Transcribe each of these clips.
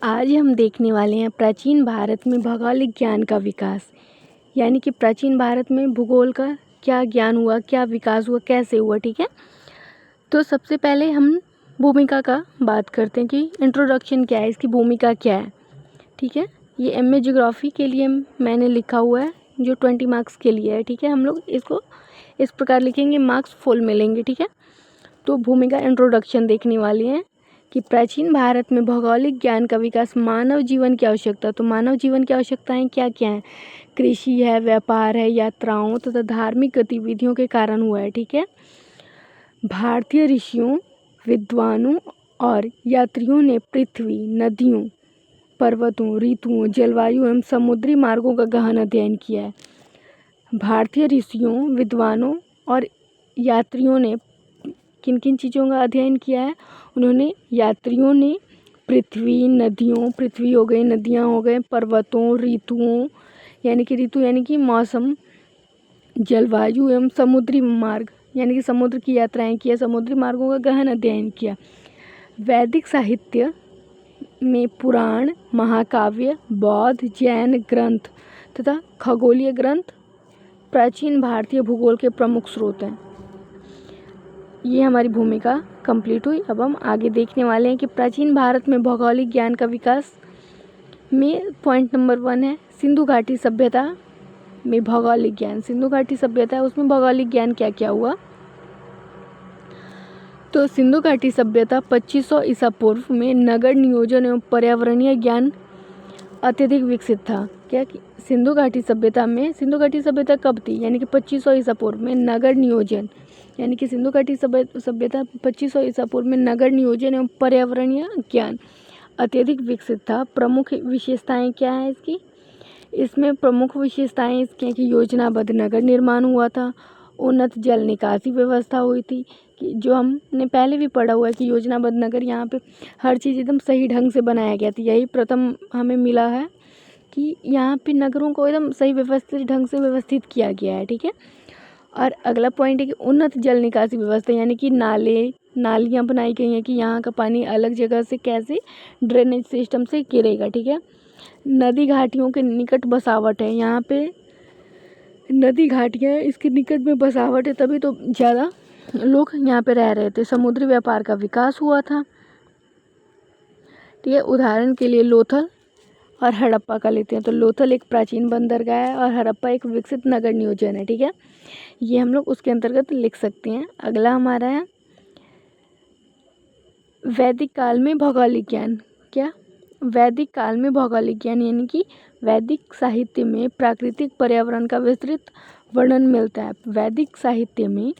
आज हम देखने वाले हैं प्राचीन भारत में भौगोलिक ज्ञान का विकास। यानी कि प्राचीन भारत में भूगोल का क्या ज्ञान हुआ, क्या विकास हुआ, कैसे हुआ। ठीक है, तो सबसे पहले हम भूमिका का बात करते हैं कि इंट्रोडक्शन क्या है, इसकी भूमिका क्या है। ठीक है, ये एमए ज्योग्राफी के लिए मैंने लिखा हुआ है जो 20 मार्क्स के लिए है। ठीक है, हम लोग इसको इस प्रकार लिखेंगे, मार्क्स फुल मिलेंगे। ठीक है, तो भूमिका इंट्रोडक्शन देखने वाली हैं कि प्राचीन भारत में भौगोलिक ज्ञान का विकास मानव जीवन की आवश्यकता। तो मानव जीवन की आवश्यकताएं क्या क्या हैं? कृषि है, व्यापार है, यात्राओं तथा धार्मिक गतिविधियों के कारण हुआ है। ठीक है, भारतीय ऋषियों, विद्वानों और यात्रियों ने पृथ्वी, नदियों, पर्वतों, ऋतुओं, जलवायु एवं समुद्री मार्गों का गहन अध्ययन किया है। भारतीय ऋषियों, विद्वानों और यात्रियों ने किन किन चीज़ों का अध्ययन किया है? उन्होंने यात्रियों ने पृथ्वी, नदियों, पृथ्वी हो गई, नदियाँ हो गए, पर्वतों, ऋतुओं यानी कि मौसम, जलवायु एवं समुद्री मार्ग यानी कि समुद्र की यात्राएं किया, समुद्री मार्गों का गहन अध्ययन किया। वैदिक साहित्य में पुराण, महाकाव्य, बौद्ध, जैन ग्रंथ तथा खगोलीय ग्रंथ प्राचीन भारतीय भूगोल के प्रमुख स्रोत हैं। ये हमारी भूमिका कंप्लीट हुई। अब हम आगे देखने वाले हैं कि प्राचीन भारत में भौगोलिक ज्ञान का विकास में पॉइंट नंबर 1 है सिंधु घाटी सभ्यता में भौगोलिक ज्ञान। सिंधु घाटी सभ्यता है, उसमें भौगोलिक ज्ञान क्या क्या हुआ? तो सिंधु घाटी सभ्यता 2500 ईसा पूर्व में नगर नियोजन एवं पर्यावरणीय ज्ञान अत्यधिक विकसित था। क्या कि सिंधु घाटी सभ्यता कब थी? यानी कि 2500 ईसा पूर्व में नगर नियोजन, यानी कि सिंधु घाटी सभ्यता 2500 ईसा पूर्व में नगर नियोजन एवं पर्यावरणीय ज्ञान अत्यधिक विकसित था। प्रमुख विशेषताएं क्या है इसकी? इसमें प्रमुख विशेषताएं इसकी हैं कि योजनाबद्ध नगर निर्माण हुआ था, उन्नत जल निकासी व्यवस्था हुई थी, कि जो हमने पहले भी पढ़ा हुआ है कि योजनाबद्ध नगर, यहाँ पे हर चीज़ एकदम सही ढंग से बनाया गया था। यही प्रथम हमें मिला है कि यहाँ पे नगरों को एकदम सही व्यवस्थित ढंग से व्यवस्थित किया गया है। ठीक है, और अगला पॉइंट है कि उन्नत जल निकासी व्यवस्था, यानी कि नालियाँ बनाई गई हैं कि यहाँ का पानी अलग जगह से कैसे ड्रेनेज सिस्टम से गिरेगा। ठीक है, नदी घाटियों के निकट बसावट है, यहाँ पे नदी घाटियाँ इसके निकट में बसावट है, तभी तो ज़्यादा लोग यहाँ पे रह रहे थे। समुद्री व्यापार का विकास हुआ था। ठीक है, उदाहरण के लिए लोथल और हड़प्पा का लेते हैं। तो लोथल एक प्राचीन बंदरगाह है और हड़प्पा एक विकसित नगर नियोजन है। ठीक है, ये हम लोग उसके अंतर्गत लिख सकते हैं। अगला हमारा है वैदिक काल में भौगोलिक ज्ञान। क्या? वैदिक काल में भौगोलिक ज्ञान यानी कि वैदिक साहित्य में प्राकृतिक पर्यावरण का विस्तृत वर्णन मिलता है। वैदिक साहित्य में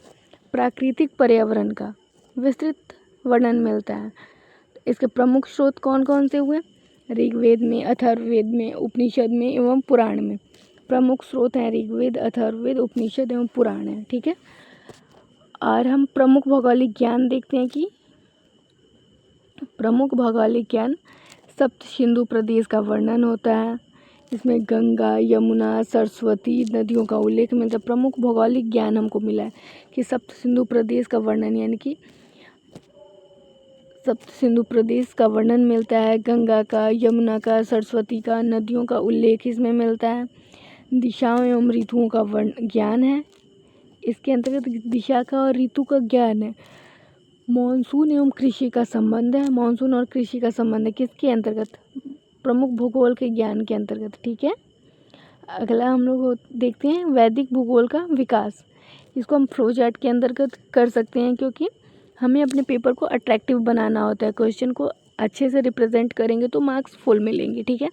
प्राकृतिक पर्यावरण का विस्तृत वर्णन मिलता है। इसके प्रमुख स्रोत कौन कौन से हुए? ऋग्वेद में, अथर्ववेद में, उपनिषद में एवं पुराण में। प्रमुख स्रोत हैं ऋग्वेद, अथर्ववेद, उपनिषद एवं पुराण है। ठीक है, और हम प्रमुख भौगोलिक ज्ञान देखते हैं कि प्रमुख भौगोलिक ज्ञान सप्त सिंधु प्रदेश का वर्णन होता है। इसमें गंगा, यमुना, सरस्वती नदियों का उल्लेख मिलता है। प्रमुख भौगोलिक ज्ञान हमको मिला है कि सप्त सिंधु प्रदेश का वर्णन, यानी कि सप्त सिंधु प्रदेश का वर्णन मिलता है। गंगा का, यमुना का, सरस्वती का, नदियों का उल्लेख इसमें मिलता है। दिशाओं एवं ऋतुओं का ज्ञान है, इसके अंतर्गत दिशा का और ऋतु का ज्ञान है। मॉनसून एवं कृषि का संबंध है। मॉनसून और कृषि का संबंध है किसके अंतर्गत? प्रमुख भूगोल के ज्ञान के अंतर्गत। ठीक है, अगला हम लोग देखते हैं वैदिक भूगोल का विकास। इसको हम फ्लो चार्ट के अंतर्गत कर सकते हैं, क्योंकि हमें अपने पेपर को अट्रैक्टिव बनाना होता है। क्वेश्चन को अच्छे से रिप्रेजेंट करेंगे तो मार्क्स फुल मिलेंगे। ठीक है,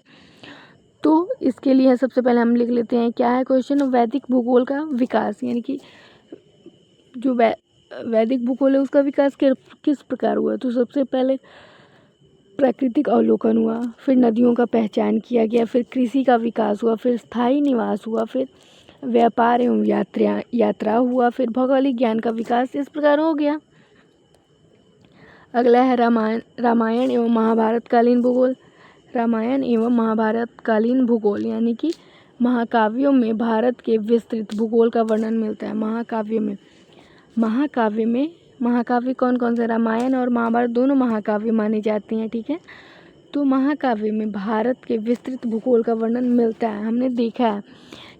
तो इसके लिए सबसे पहले हम लिख लेते हैं क्या है क्वेश्चन? वैदिक भूगोल का विकास, यानी कि जो वैदिक भूगोल है उसका विकास किस प्रकार हुआ? तो सबसे पहले प्राकृतिक अवलोकन हुआ, फिर नदियों का पहचान किया गया, फिर कृषि का विकास हुआ, फिर स्थायी निवास हुआ, फिर व्यापार एवं यात्रा हुआ, फिर भौगोलिक ज्ञान का विकास इस प्रकार हो गया। अगला है रामायण एवं महाभारत कालीन भूगोल। रामायण एवं महाभारत कालीन भूगोल यानी कि महाकाव्यों में भारत के विस्तृत भूगोल का वर्णन मिलता है। महाकाव्य कौन कौन से? रामायण और महाभारत दोनों महाकाव्य माने जाते हैं। ठीक है, तो महाकाव्य में भारत के विस्तृत भूगोल का वर्णन मिलता है। हमने देखा है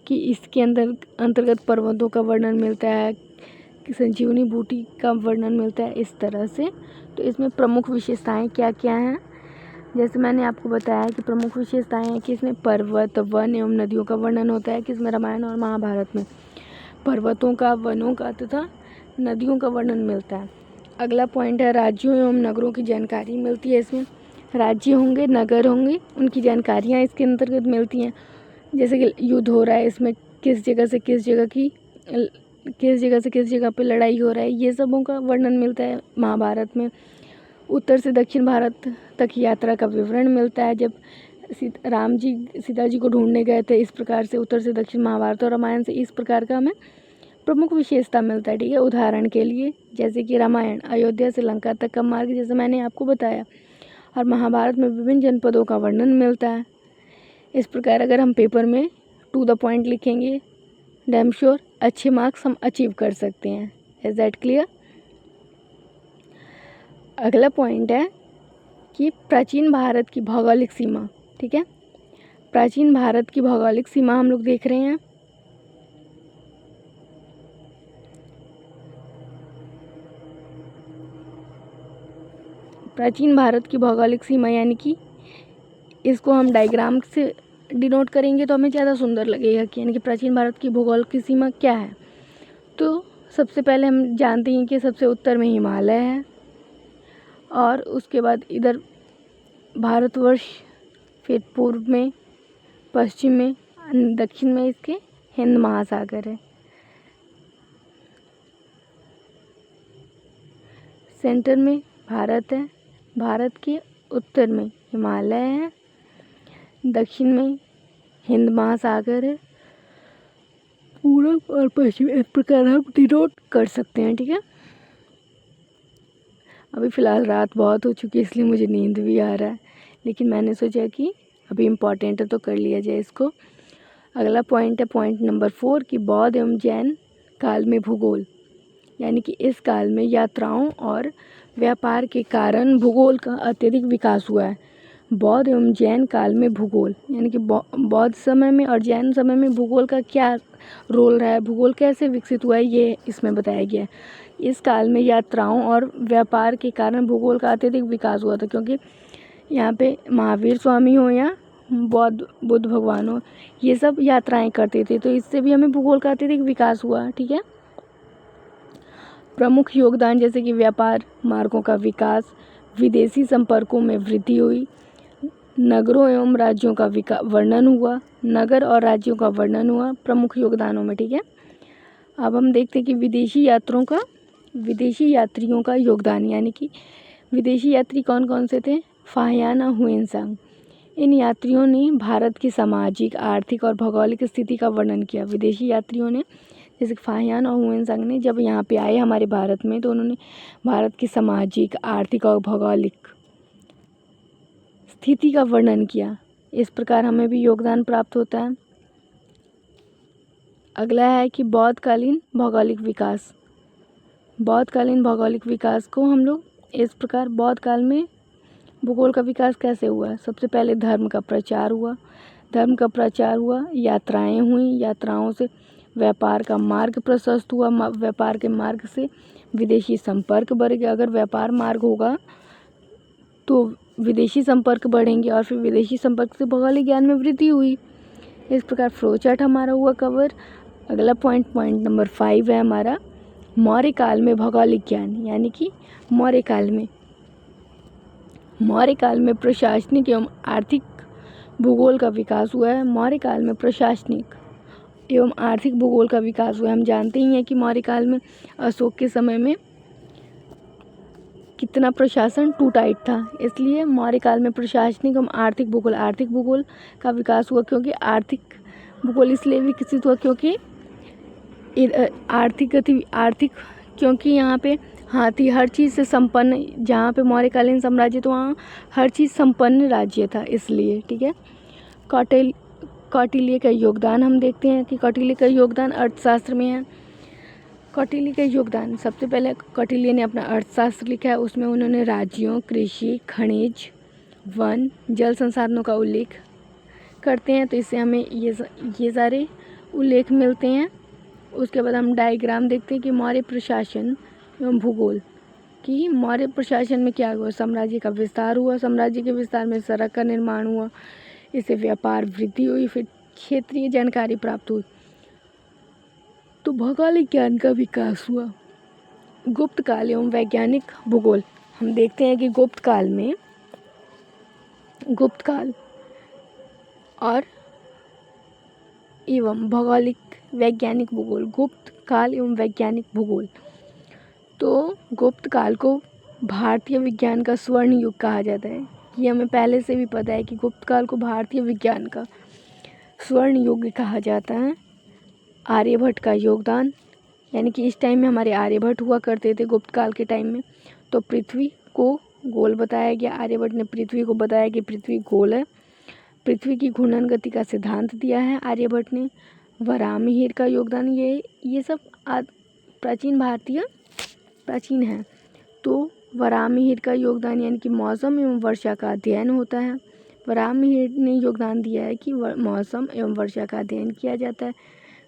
कि इसके अंतर्गत पर्वतों का वर्णन मिलता है, कि संजीवनी बूटी का वर्णन मिलता है, इस तरह से। तो इसमें प्रमुख विशेषताएं क्या क्या हैं, जैसे मैंने आपको बताया कि प्रमुख विशेषताएं हैं कि इसमें पर्वत, वन एवं नदियों का वर्णन होता है, कि इसमें रामायण और महाभारत में पर्वतों का, वनों का तथा नदियों का वर्णन मिलता है। अगला पॉइंट है राज्यों एवं नगरों की जानकारी मिलती है। इसमें राज्य होंगे, नगर होंगे, उनकी जानकारियाँ इसके अंतर्गत मिलती हैं। जैसे कि युद्ध हो रहा है, इसमें किस जगह से किस जगह पे लड़ाई हो रहा है, ये सबों का वर्णन मिलता है महाभारत में। उत्तर से दक्षिण भारत तक यात्रा का विवरण मिलता है, जब राम जी सीता जी को ढूंढने गए थे, इस प्रकार से उत्तर से दक्षिण महाभारत और रामायण से इस प्रकार का हमें प्रमुख विशेषता मिलता है। ठीक है, उदाहरण के लिए जैसे कि रामायण अयोध्या से लंका तक का मार्ग, जैसे मैंने आपको बताया, और महाभारत में विभिन्न जनपदों का वर्णन मिलता है। इस प्रकार अगर हम पेपर में टू द पॉइंट लिखेंगे, डैम श्योर अच्छे मार्क्स हम अचीव कर सकते हैं। Is that clear? अगला पॉइंट है कि प्राचीन भारत की भौगोलिक सीमा। ठीक है, प्राचीन भारत की भौगोलिक सीमा हम लोग देख रहे हैं। प्राचीन भारत की भौगोलिक सीमा यानी कि इसको हम डायग्राम से डिनोट करेंगे तो हमें ज़्यादा सुंदर लगेगा कि यानी कि प्राचीन भारत की भूगोल की सीमा क्या है। तो सबसे पहले हम जानते हैं कि सबसे उत्तर में हिमालय है, और उसके बाद इधर भारतवर्ष, फिर पूर्व में, पश्चिम में, दक्षिण में इसके हिंद महासागर है। सेंटर में भारत है, भारत के उत्तर में हिमालय है, दक्षिण में हिंद महासागर है, पूर्व और पश्चिम, इस प्रकार हम डिनोट कर सकते हैं। ठीक है, अभी फ़िलहाल रात बहुत हो चुकी है इसलिए मुझे नींद भी आ रहा है, लेकिन मैंने सोचा कि अभी इम्पॉर्टेंट है तो कर लिया जाए इसको। अगला पॉइंट है पॉइंट नंबर 4 कि बौद्ध एवं जैन काल में भूगोल, यानी कि इस काल में यात्राओं और व्यापार के कारण भूगोल का अत्यधिक विकास हुआ है। बौद्ध एवं जैन काल में भूगोल, यानी कि बौद्ध समय में और जैन समय में भूगोल का क्या रोल रहा है, भूगोल कैसे विकसित हुआ है, ये इसमें बताया गया है। इस काल में यात्राओं और व्यापार के कारण भूगोल का अत्यधिक विकास हुआ था, क्योंकि यहाँ पे महावीर स्वामी हो या बुद्ध भगवान हो, ये सब यात्राएं करते थे, तो इससे भी हमें भूगोल का अत्यधिक विकास हुआ। ठीक है, प्रमुख योगदान जैसे कि व्यापार मार्गों का विकास, विदेशी संपर्कों में वृद्धि हुई, नगरों एवं राज्यों का वर्णन हुआ, नगर और राज्यों का वर्णन हुआ प्रमुख योगदानों में। ठीक है, अब हम देखते हैं कि विदेशी यात्रियों का योगदान, यानी कि विदेशी यात्री कौन कौन से थे? फाहियान और हुएनसांग। इन यात्रियों ने भारत की सामाजिक, आर्थिक और भौगोलिक स्थिति का वर्णन किया। विदेशी यात्रियों ने, जैसे फाहियान और हुएनसांग ने जब यहाँ पे आए हमारे भारत में, तो उन्होंने भारत की सामाजिक, आर्थिक और भौगोलिक स्थिति का वर्णन किया। इस प्रकार हमें भी योगदान प्राप्त होता है। अगला है कि बौद्धकालीन भौगोलिक विकास। बौद्धकालीन भौगोलिक विकास को हम लोग इस प्रकार, बौद्ध काल में भूगोल का विकास कैसे हुआ? सबसे पहले धर्म का प्रचार हुआ, यात्राएं हुई, यात्राओं से व्यापार का मार्ग प्रशस्त हुआ, व्यापार के मार्ग से विदेशी संपर्क बढ़ गया। अगर व्यापार मार्ग होगा तो विदेशी संपर्क बढ़ेंगे, और फिर विदेशी संपर्क से भौगोलिक ज्ञान में वृद्धि हुई। इस प्रकार फ्लो चार्ट हमारा हुआ कवर। अगला पॉइंट नंबर 5 है हमारा मौर्य काल में भौगोलिक ज्ञान, यानी कि मौर्य काल में प्रशासनिक एवं आर्थिक भूगोल का विकास हुआ है। मौर्य काल में प्रशासनिक एवं आर्थिक भूगोल का विकास हुआ है। हम जानते ही हैं कि मौर्य काल में अशोक के समय में कितना प्रशासन टू टाइट था, इसलिए मौर्य काल में प्रशासनिक एवं आर्थिक भूगोल का विकास हुआ। क्योंकि आर्थिक भूगोल इसलिए विकसित हुआ क्योंकि क्योंकि यहाँ पे हाथी हर चीज़ से संपन्न, जहाँ पे मौर्यकालीन साम्राज्य तो वहाँ हर चीज़ संपन्न राज्य था, इसलिए। ठीक है, कौटिल्य का योगदान हम देखते हैं कि कौटिल्य का योगदान अर्थशास्त्र में है। कौटिल्य का योगदान, सबसे पहले कौटिल्य ने अपना अर्थशास्त्र लिखा है, उसमें उन्होंने राज्यों, कृषि, खनिज वन, जल संसाधनों का उल्लेख करते हैं, तो इससे हमें ये सारे उल्लेख मिलते हैं। उसके बाद हम डायग्राम देखते हैं कि मौर्य प्रशासन एवं भूगोल कि मौर्य प्रशासन में क्या हुआ। साम्राज्य का विस्तार हुआ, साम्राज्य के विस्तार में सड़क का निर्माण हुआ, इससे व्यापार वृद्धि हुई, फिर क्षेत्रीय जानकारी प्राप्त हुई, तो भौगोलिक ज्ञान का विकास हुआ। गुप्त काल एवं वैज्ञानिक भूगोल, हम देखते हैं कि गुप्त काल और एवं भौगोलिक वैज्ञानिक भूगोल, गुप्त काल एवं वैज्ञानिक भूगोल। तो गुप्त काल को भारतीय विज्ञान का स्वर्ण युग कहा जाता है। ये हमें पहले से भी पता है कि गुप्त काल को भारतीय विज्ञान का स्वर्ण युग कहा जाता है। आर्यभट्ट का योगदान, यानी कि इस टाइम में हमारे आर्यभट्ट हुआ करते थे गुप्त काल के टाइम में। तो पृथ्वी को गोल बताया गया, आर्यभट्ट ने पृथ्वी को बताया कि पृथ्वी गोल है। पृथ्वी की घूर्णन गति का सिद्धांत दिया है आर्यभट्ट ने। वराहमिहिर का योगदान, ये सब प्राचीन है। तो वराहमिहिर का योगदान, यानी कि मौसम एवं वर्षा का अध्ययन होता है। वराहमिहिर ने योगदान दिया है कि मौसम एवं वर्षा का अध्ययन किया जाता है।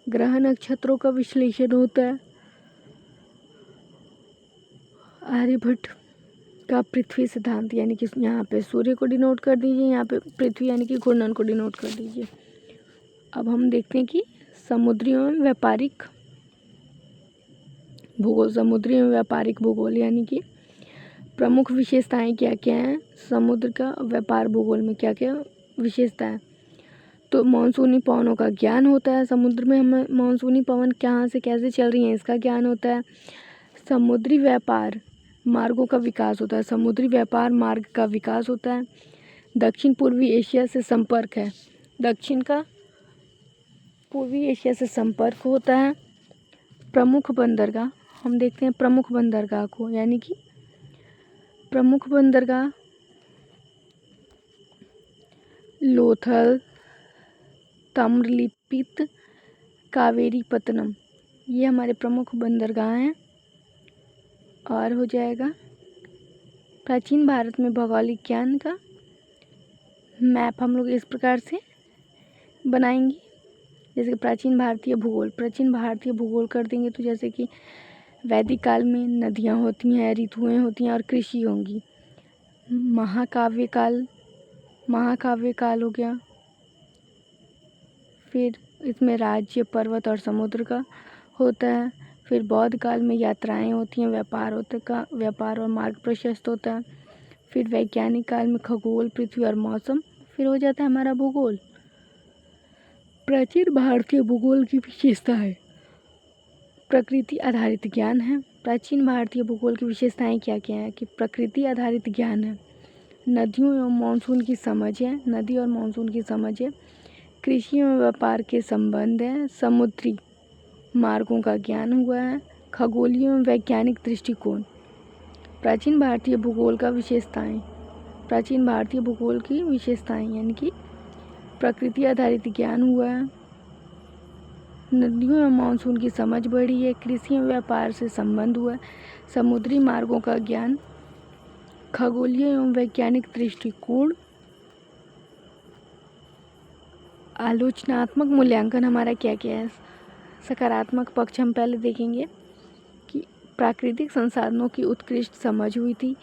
ग्रह नक्षत्रों का विश्लेषण होता है। आर्यभट्ट का पृथ्वी सिद्धांत, यानी कि यहाँ पे सूर्य को डिनोट कर दीजिए, यहाँ पे पृथ्वी यानी कि घूर्णन को डिनोट कर दीजिए। अब हम देखते हैं कि समुद्री एवं व्यापारिक भूगोल, यानी कि प्रमुख विशेषताएं क्या क्या हैं समुद्र का व्यापार भूगोल में, क्या क्या विशेषता है। तो मानसूनी पवनों का ज्ञान होता है, समुद्र में हमें मानसूनी पवन कहाँ से कैसे चल रही हैं इसका ज्ञान होता है। समुद्री व्यापार मार्गों का विकास होता है, समुद्री व्यापार मार्ग का विकास होता है। दक्षिण पूर्वी एशिया से संपर्क है, दक्षिण का पूर्वी एशिया से संपर्क होता है। प्रमुख बंदरगाह, हम देखते हैं प्रमुख बंदरगाह को, यानी कि प्रमुख बंदरगाह लोथल, ताम्रलिप्ति, कावेरीपत्तनम, ये हमारे प्रमुख बंदरगाह हैं। और हो जाएगा प्राचीन भारत में भौगोलिक ज्ञान का मैप हम लोग इस प्रकार से बनाएंगे। जैसे कि प्राचीन भारतीय भूगोल कर देंगे, तो जैसे कि वैदिक काल में नदियाँ होती हैं, ऋतुएं होती हैं और कृषि होंगी। महाकाव्य काल हो गया, फिर इसमें राज्य, पर्वत और समुद्र का होता है। फिर बौद्ध काल में यात्राएं होती हैं, व्यापार और मार्ग प्रशस्त होता है। फिर वैज्ञानिक काल में खगोल, पृथ्वी और मौसम, फिर हो जाता है हमारा भूगोल। प्राचीन भारतीय भूगोल की विशेषता है प्रकृति आधारित ज्ञान है। प्राचीन भारतीय भूगोल की विशेषताएं क्या क्या है कि प्रकृति आधारित ज्ञान है, नदियों एवं मानसून की समझ है, नदी और मानसून की समझ है, कृषि एवं व्यापार के संबंध है, समुद्री मार्गों का ज्ञान हुआ है, खगोलीय एवं वैज्ञानिक दृष्टिकोण। प्राचीन भारतीय भूगोल की विशेषताएं, यानी कि प्रकृति आधारित ज्ञान हुआ है, नदियों एवं मानसून की समझ बढ़ी है, कृषि एवं व्यापार से संबंध हुआ है, समुद्री मार्गों का ज्ञान, खगोलीय एवं वैज्ञानिक दृष्टिकोण। आलोचनात्मक मूल्यांकन हमारा क्या क्या है। सकारात्मक पक्ष हम पहले देखेंगे कि प्राकृतिक संसाधनों की उत्कृष्ट समझ हुई थी,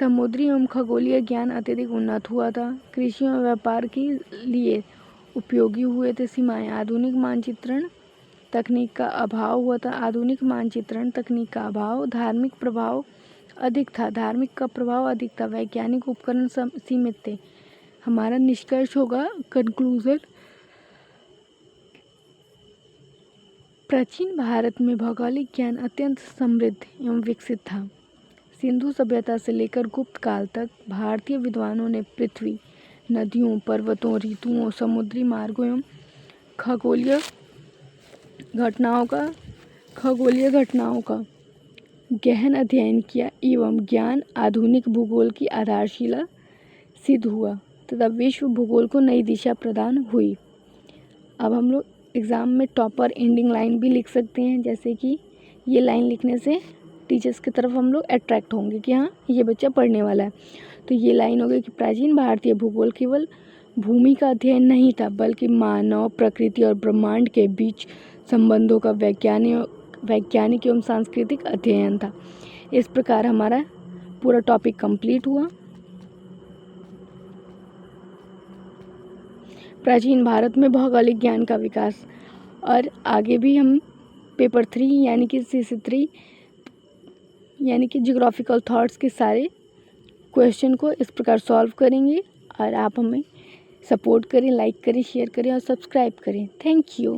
समुद्री एवं खगोलीय ज्ञान अत्यधिक उन्नत हुआ था, कृषि एवं व्यापार के लिए उपयोगी हुए थे सीमाएं। आधुनिक मानचित्रण तकनीक का अभाव हुआ था, धार्मिक प्रभाव अधिक था, वैज्ञानिक उपकरण सीमित थे। हमारा निष्कर्ष होगा, कंक्लूजन, प्राचीन भारत में भौगोलिक ज्ञान अत्यंत समृद्ध एवं विकसित था। सिंधु सभ्यता से लेकर गुप्त काल तक भारतीय विद्वानों ने पृथ्वी, नदियों, पर्वतों, ऋतुओं, समुद्री मार्गों एवं खगोलीय घटनाओं का गहन अध्ययन किया एवं ज्ञान आधुनिक भूगोल की आधारशिला सिद्ध हुआ तथा विश्व भूगोल को नई दिशा प्रदान हुई। अब हम लोग एग्ज़ाम में टॉपर एंडिंग लाइन भी लिख सकते हैं, जैसे कि ये लाइन लिखने से टीचर्स की तरफ हम लोग अट्रैक्ट होंगे कि हाँ ये बच्चा पढ़ने वाला है। तो ये लाइन हो गई कि प्राचीन भारतीय भूगोल केवल भूमि का अध्ययन नहीं था, बल्कि मानव, प्रकृति और ब्रह्मांड के बीच संबंधों का वैज्ञानिक एवं सांस्कृतिक अध्ययन था। इस प्रकार हमारा पूरा टॉपिक कंप्लीट हुआ। प्राचीन भारत में भौगोलिक ज्ञान का विकास। और आगे भी हम पेपर 3 यानी कि CC3 यानी कि जियोग्राफिकल थॉट्स के सारे क्वेश्चन को इस प्रकार सॉल्व करेंगे। और आप हमें सपोर्ट करें, लाइक करें, शेयर करें और सब्सक्राइब करें। Thank you.